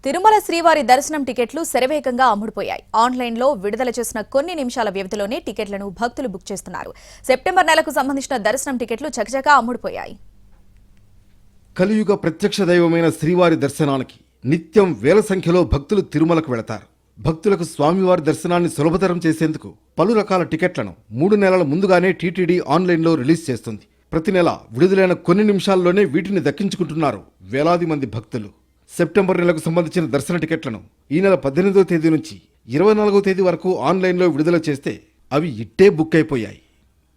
తిరుమల శ్రీవారి దర్శనం టికెట్లు శరవేగంగా అమ్ముడుపోయాయి. ఆన్లైన్లో విడుదల చేసిన కొన్ని నిమిషాల వ్యవధిలోనే టికెట్లను భక్తులు బుక్ చేస్తున్నారు. సెప్టెంబర్ నెలకు సంబంధించిన దర్శనం టికెట్లు చకచకా అమ్ముడుపోయాయి. కలియుగ ప్రత్యక్ష దైవమైన శ్రీవారి దర్శనానికి నిత్యం వేల సంఖ్యలో భక్తులు తిరుమలకు వెళతారు. భక్తులకు స్వామివారి దర్శనాన్ని సులభతరం చేసేందుకు పలు రకాల టికెట్లను 3 నెలల ముందుగానే టీటీడీ ఆన్లైన్లో రిలీజ్ చేస్తుంది. ప్రతి నెల విడుదలైన కొన్ని నిమిషాల్లోనే వీటిని దక్కించుకుంటున్నారు వేలాది మంది భక్తులు. సెప్టెంబర్ నెలకు సంబంధించిన దర్శన టికెట్లను ఈ నెల 18వ తేదీ నుంచి 24వ తేదీ వరకు ఆన్లైన్లో విడుదల చేస్తే అవి ఇట్టే బుక్ అయిపోయాయి.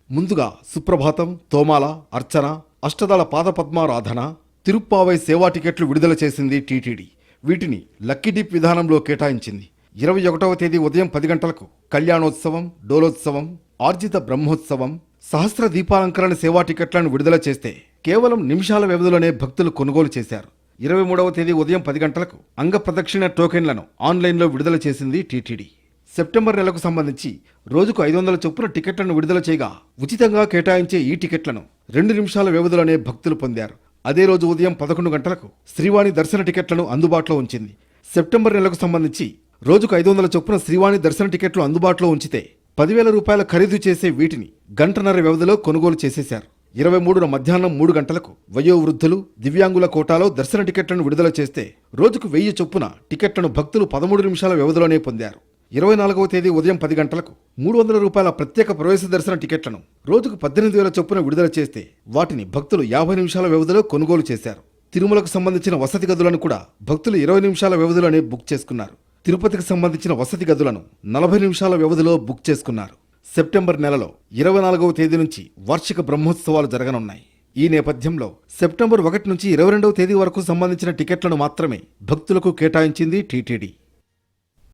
ముందుగా సుప్రభాతం, తోమాల, అర్చన, అష్టదళ పాదపద్మారాధన, తిరుప్పావై సేవా టికెట్లు విడుదల చేసింది టీటీడీ. వీటిని లక్కీ డిప్ విధానంలో కేటాయించింది. 21వ తేదీ ఉదయం 10 గంటలకు కళ్యాణోత్సవం, డోలోత్సవం, ఆర్జిత బ్రహ్మోత్సవం, సహస్ర దీపాలంకరణ సేవా టికెట్లను విడుదల చేస్తే కేవలం నిమిషాల వ్యవధిలోనే భక్తులు కొనుగోలు చేశారు. 23వ తేదీ ఉదయం 10 గంటలకు అంగ ప్రదక్షిణ టోకెన్లను ఆన్లైన్లో విడుదల చేసింది టీటీడీ. సెప్టెంబర్ నెలకు సంబంధించి రోజుకు 500 చొప్పున టికెట్లను విడుదల చేయగా ఉచితంగా కేటాయించే ఈ టికెట్లను 2 నిమిషాల వ్యవధిలోనే భక్తులు పొందారు. అదే రోజు ఉదయం 11 గంటలకు శ్రీవాణి దర్శన టికెట్లను అందుబాటులో ఉంచింది. సెప్టెంబర్ నెలకు సంబంధించి రోజుకు 500 చొప్పున శ్రీవాణి దర్శన టికెట్లు అందుబాటులో ఉంచితే 10,000 రూపాయల ఖరీదు చేసే వీటిని గంటన్నర వ్యవధిలో కొనుగోలు చేసేశారు. 23న మధ్యాహ్నం 3 గంటలకు వయోవృద్ధులు, దివ్యాంగుల కోటాలో దర్శన టికెట్లను విడుదల చేస్తే రోజుకు 1000 చొప్పున టికెట్లను భక్తులు 13 నిమిషాల వ్యవధిలోనే పొందారు. 24వ తేదీ ఉదయం 10 గంటలకు 300 రూపాయల ప్రత్యేక ప్రవేశ దర్శన టికెట్లను రోజుకు 18,000 చొప్పున విడుదల చేస్తే వాటిని భక్తులు 50 నిమిషాల వ్యవధిలో కొనుగోలు చేశారు. తిరుమలకు సంబంధించిన వసతి గదులను కూడా భక్తులు 20 నిమిషాల వ్యవధిలోనే బుక్ చేసుకున్నారు. తిరుపతికి సంబంధించిన వసతి గదులను 40 నిమిషాల వ్యవధిలో బుక్ చేసుకున్నారు. సెప్టెంబర్ నెలలో 24వ తేదీ నుంచి వార్షిక బ్రహ్మోత్సవాలు జరగనున్నాయి. ఈ నేపథ్యంలో సెప్టెంబర్ 1 నుంచి 22వ తేదీ వరకు సంబంధించిన టికెట్లను మాత్రమే భక్తులకు కేటాయించింది టీటీడీ.